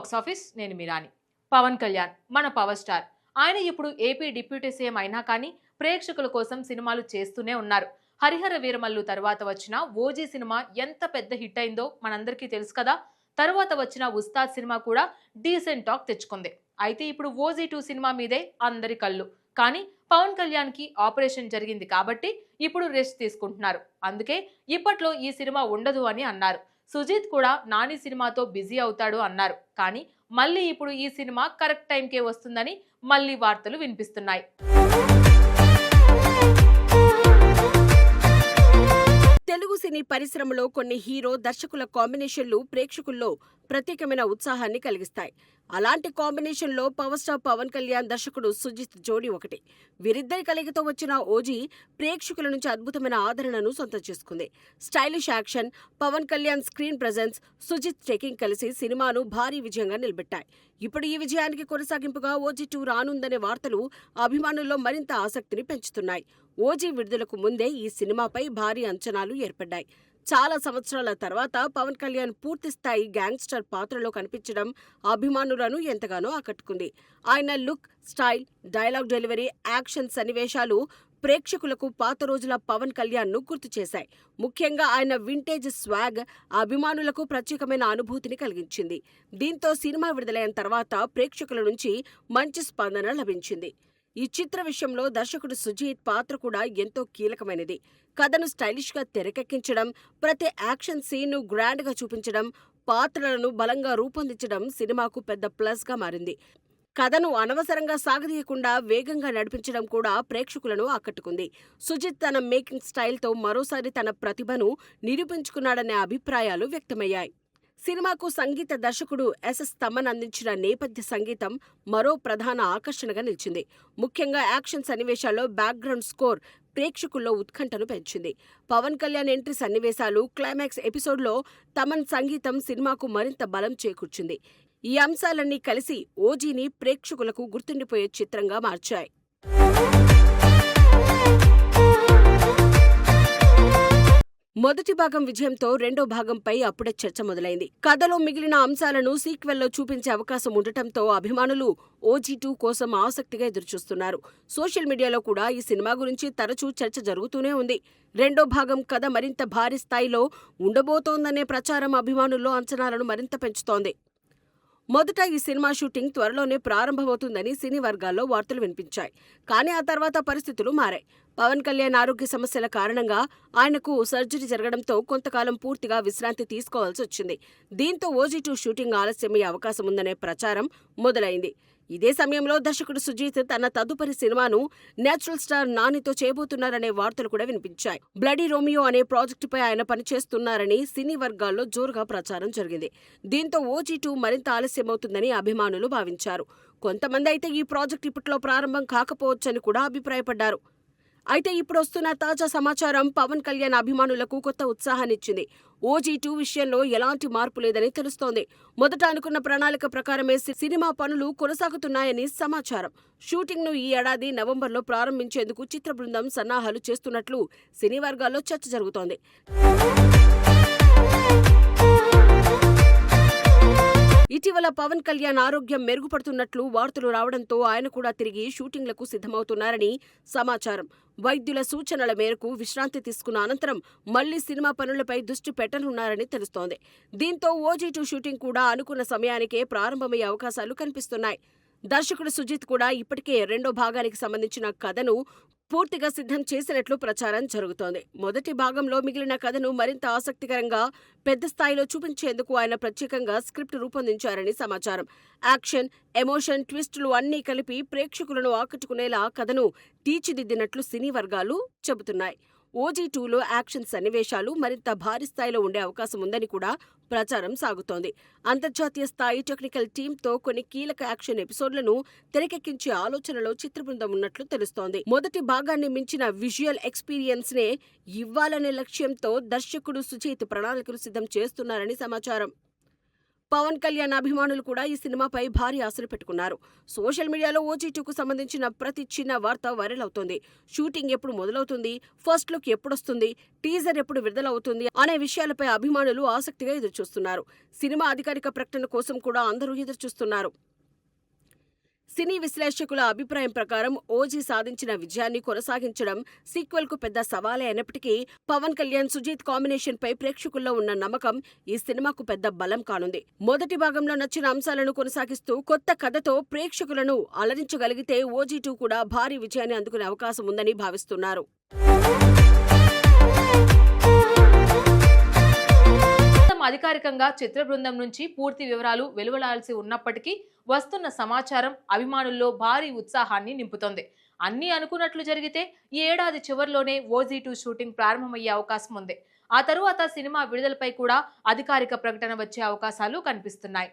Box office నేను మీరాని. పవన్ కళ్యాణ్ మన power star. ఆయన ఇప్పుడు ఏపీ డిప్యూటీ సీఎం అయినా కానీ ప్రేక్షకుల కోసం సినిమాలు చేస్తూనే ఉన్నారు. హరిహర వీరమల్లు తర్వాత వచ్చిన ఓజీ సినిమా ఎంత పెద్ద హిట్ అయిందో మనందరికీ తెలుసు కదా. తరువాత వచ్చిన ఉస్తాద్ సినిమా కూడా డీసెంట్ టాక్ తెచ్చుకుంది. అయితే ఇప్పుడు ఓజీ 2 సినిమా మీదే అందరి కళ్ళు. కానీ పవన్ కళ్యాణ్ కి ఆపరేషన్ జరిగింది కాబట్టి ఇప్పుడు రెస్ట్ తీసుకుంటున్నారు. అందుకే ఇప్పట్లో ఈ సినిమా ఉండదు అని అన్నారు. సుజిత్ కూడా నాని సినిమాతో బిజీ అవుతాడు అన్నారు. కానీ మళ్ళీ ఇప్పుడు ఈ సినిమా కరెక్ట్ టైంకే వస్తుందని మళ్ళీ వార్తలు వినిపిస్తున్నాయి. తెలుగు సినీ పరిశ్రమలో కొన్ని హీరో దర్శకుల కాంబినేషన్లు ప్రేక్షకుల్లో ప్రత్యేకమైన ఉత్సాహాన్ని కలిగిస్తాయి. అలాంటి కాంబినేషన్లో పవర్ స్టార్ పవన్ కళ్యాణ్, దర్శకుడు సుజిత్ జోడీ ఒకటి. వీరిద్దరి కలయికతో వచ్చిన ఓజీ ప్రేక్షకుల నుంచి అద్భుతమైన ఆదరణను సొంతం చేసుకుంది. Stylish action, Pawan Kalyan screen presence, Sujeeth taking కలిసి సినిమాను భారీ విజయంగా నిలబెట్టాయి. ఇప్పుడు ఈ విజయానికి కొనసాగింపుగా ఓజీ 2 రానుందనే వార్తలు అభిమానుల్లో మరింత ఆసక్తిని పెంచుతున్నాయి. ఓజీ విడుదలకు ముందే ఈ సినిమాపై భారీ అంచనాలు ఏర్పడ్డాయి. చాలా సంవత్సరాల తర్వాత పవన్ కళ్యాణ్ పూర్తిస్థాయి గ్యాంగ్స్టర్ పాత్రలో కనిపించడం అభిమానులను ఎంతగానో ఆకట్టుకుంది. ఆయన look, style, dialogue delivery, action సన్నివేశాలు ప్రేక్షకులకు పాత రోజుల పవన్ కళ్యాణ్ ను గుర్తు చేశాయి. ముఖ్యంగా ఆయన వింటేజ్ స్వాగ్ అభిమానులకు ప్రత్యేకమైన అనుభూతిని కలిగించింది. దీంతో సినిమా విడుదలైన తర్వాత ప్రేక్షకుల నుంచి మంచి స్పందన లభించింది. ఈ చిత్ర విషయంలో దర్శకుడు సుజీత్ పాత్ర కూడా ఎంతో కీలకమైనది. కథను స్టైలిష్ గా తెరకెక్కించడం, ప్రతి యాక్షన్ సీన్ను గ్రాండ్ గా చూపించడం, పాత్రలను బలంగా రూపొందించడం సినిమాకు పెద్ద ప్లస్ గా మారింది. కథను అనవసరంగా సాగదీయకుండా వేగంగా నడిపించడం కూడా ప్రేక్షకులను ఆకట్టుకుంది. సుజిత్ తన మేకింగ్ స్టైల్తో మరోసారి తన ప్రతిభను నిరూపించుకున్నాడనే అభిప్రాయాలు వ్యక్తమయ్యాయి. సినిమాకు సంగీత దర్శకుడు ఎస్ఎస్ తమన్ అందించిన నేపథ్య సంగీతం మరో ప్రధాన ఆకర్షణగా నిలిచింది. ముఖ్యంగా యాక్షన్ సన్నివేశాల్లో బ్యాక్గ్రౌండ్ స్కోర్ ప్రేక్షకుల్లో ఉత్కంఠను పెంచింది. పవన్ కళ్యాణ్ ఎంట్రీ సన్నివేశాలు, క్లైమాక్స్ ఎపిసోడ్లో తమన్ సంగీతం సినిమాకు మరింత బలం చేకూర్చింది. ఈ అంశాలన్నీ కలిసి ఓజీని ప్రేక్షకులకు గుర్తుండిపోయే చిత్రంగా మార్చాయి. మొదటి భాగం విజయంతో రెండో భాగంపై అప్పుడే చర్చ మొదలైంది. కథలో మిగిలిన అంశాలను సీక్వెల్లో చూపించే అవకాశం ఉండటంతో అభిమానులు ఓజీ 2 కోసం ఆసక్తిగా ఎదురుచూస్తున్నారు. సోషల్ మీడియాలో కూడా ఈ సినిమా గురించి తరచూ చర్చ జరుగుతూనే ఉంది. రెండో భాగం కథ మరింత భారీ స్థాయిలో ఉండబోతోందనే ప్రచారం అభిమానుల్లో అంచనాలను మరింత పెంచుతోంది. మొదట ఈ సినిమా షూటింగ్ త్వరలోనే ప్రారంభమవుతుందని సినీ వర్గాల్లో వార్తలు వినిపించాయి. కానీ ఆ తర్వాత పరిస్థితులు మారాయి. పవన్ కళ్యాణ్ ఆరోగ్య సమస్యల కారణంగా ఆయనకు సర్జరీ జరగడంతో కొంతకాలం పూర్తిగా విశ్రాంతి తీసుకోవాల్సి వచ్చింది. దీంతో ఓజీ 2 షూటింగ్ ఆలస్యమయ్యే అవకాశం ఉందనే ప్రచారం మొదలైంది. ఇదే సమయంలో దర్శకుడు సుజీత్ తన తదుపరి సినిమాను నేచురల్ స్టార్ నానితో చేయబోతున్నారనే వార్తలు కూడా వినిపించాయి. బ్లడీ రోమియో అనే ప్రాజెక్టుపై ఆయన పనిచేస్తున్నారని సినీ వర్గాల్లో జోరుగా ప్రచారం జరిగింది. దీంతో ఓజీ 2 మరింత ఆలస్యమవుతుందని అభిమానులు భావించారు. కొంతమంది అయితే ఈ ప్రాజెక్టు ఇప్పట్లో ప్రారంభం కాకపోవచ్చని కూడా అభిప్రాయపడ్డారు. అయితే ఇప్పుడు వస్తున్న తాజా సమాచారం పవన్ కళ్యాణ్ అభిమానులకు కొత్త ఉత్సాహాన్నిచ్చింది. ఓజీ 2 విషయంలో ఎలాంటి మార్పు లేదని తెలుస్తోంది. మొదట అనుకున్న ప్రణాళిక ప్రకారమే సినిమా పనులు కొనసాగుతున్నాయని సమాచారం. షూటింగ్ను ఈ ఏడాది నవంబర్లో ప్రారంభించేందుకు చిత్ర బృందం సన్నాహాలు చేస్తున్నట్లు సినీ వర్గాల్లో చర్చ జరుగుతోంది. ఇటీవల పవన్ కళ్యాణ్ ఆరోగ్యం మెరుగుపడుతున్నట్లు వార్తలు రావడంతో ఆయన కూడా తిరిగి షూటింగ్లకు సిద్ధమవుతున్నారని సమాచారం. వైద్యుల సూచనల మేరకు విశ్రాంతి తీసుకున్న అనంతరం మళ్లీ సినిమా పనులపై దృష్టి పెట్టనున్నారని తెలుస్తోంది. దీంతో ఓజీ 2 షూటింగ్ కూడా అనుకున్న సమయానికే ప్రారంభమయ్యే అవకాశాలు కనిపిస్తున్నాయి. దర్శకుడు సుజిత్ కూడా ఇప్పటికే రెండో భాగానికి సంబంధించిన కథను పూర్తిగా సిద్ధం చేసినట్లు ప్రచారం జరుగుతోంది. మొదటి భాగంలో మిగిలిన కథను మరింత ఆసక్తికరంగా, పెద్ద స్థాయిలో చూపించేందుకు ఆయన ప్రత్యేకంగా స్క్రిప్ట్ రూపొందించారని సమాచారం. యాక్షన్, ఎమోషన్, ట్విస్టులు అన్నీ కలిపి ప్రేక్షకులను ఆకట్టుకునేలా కథను తీర్చిదిద్దినట్లు సినీ వర్గాలు చెబుతున్నాయి. ఓజీ 2లో యాక్షన్ సన్నివేశాలు మరింత భారీ స్థాయిలో ఉండే అవకాశం ఉందని కూడా ప్రచారం సాగుతోంది. అంతర్జాతీయ స్థాయి టెక్నికల్ టీంతో కొన్ని కీలక యాక్షన్ ఎపిసోడ్లను తెరకెక్కించే ఆలోచనలో చిత్ర బృందం ఉన్నట్లు తెలుస్తోంది. మొదటి భాగాన్ని మించిన విజువల్ ఎక్స్పీరియన్స్ నే ఇవ్వాలనే లక్ష్యంతో దర్శకుడు సుజిత్ ప్రణాళికలు సిద్ధం చేస్తున్నారని సమాచారం. పవన్ కళ్యాణ్ అభిమానులు కూడా ఈ సినిమాపై భారీ ఆశలు పెట్టుకున్నారు. సోషల్ మీడియాలో OG2కు సంబంధించిన ప్రతి చిన్న వార్త వైరల్ అవుతోంది. షూటింగ్ ఎప్పుడు మొదలవుతుంది, ఫస్ట్ లుక్ ఎప్పుడొస్తుంది, టీజర్ ఎప్పుడు విడుదలవుతుంది అనే విషయాలపై అభిమానులు ఆసక్తిగా ఎదురుచూస్తున్నారు. సినిమా అధికారిక ప్రకటన కోసం కూడా అందరూ ఎదురుచూస్తున్నారు. సినీ విశ్లేషకుల అభిప్రాయం ప్రకారం ఓజీ సాధించిన విజయాన్ని కొనసాగించడం సీక్వెల్ కు పెద్ద సవాలే అయినప్పటికీ పవన్ కళ్యాణ్ సుజీత్ కాంబినేషన్ పై ప్రేక్షకుల్లో ఉన్న నమ్మకం ఈ సినిమాకు పెద్ద బలం కానుంది. మొదటి భాగంలో నచ్చిన అంశాలను కొనసాగిస్తూ కొత్త కథతో ప్రేక్షకులను అలరించగలిగితే OG2 కూడా భారీ విజయాన్ని అందుకునే అవకాశం ఉందని భావిస్తున్నారు. అధికారికంగా చిత్ర బృందం నుంచి పూర్తి వివరాలు వెలువడాల్సి ఉన్నప్పటికీ వస్తున్న సమాచారం అభిమానుల్లో భారీ ఉత్సాహాన్ని నింపుతోంది. అన్నీ అనుకున్నట్లు జరిగితే ఈ ఏడాది చివరిలోనే OG2 షూటింగ్ ప్రారంభమయ్యే అవకాశం ఉంది. ఆ తరువాత సినిమా విడుదలపై కూడా అధికారిక ప్రకటన వచ్చే అవకాశాలు కనిపిస్తున్నాయి.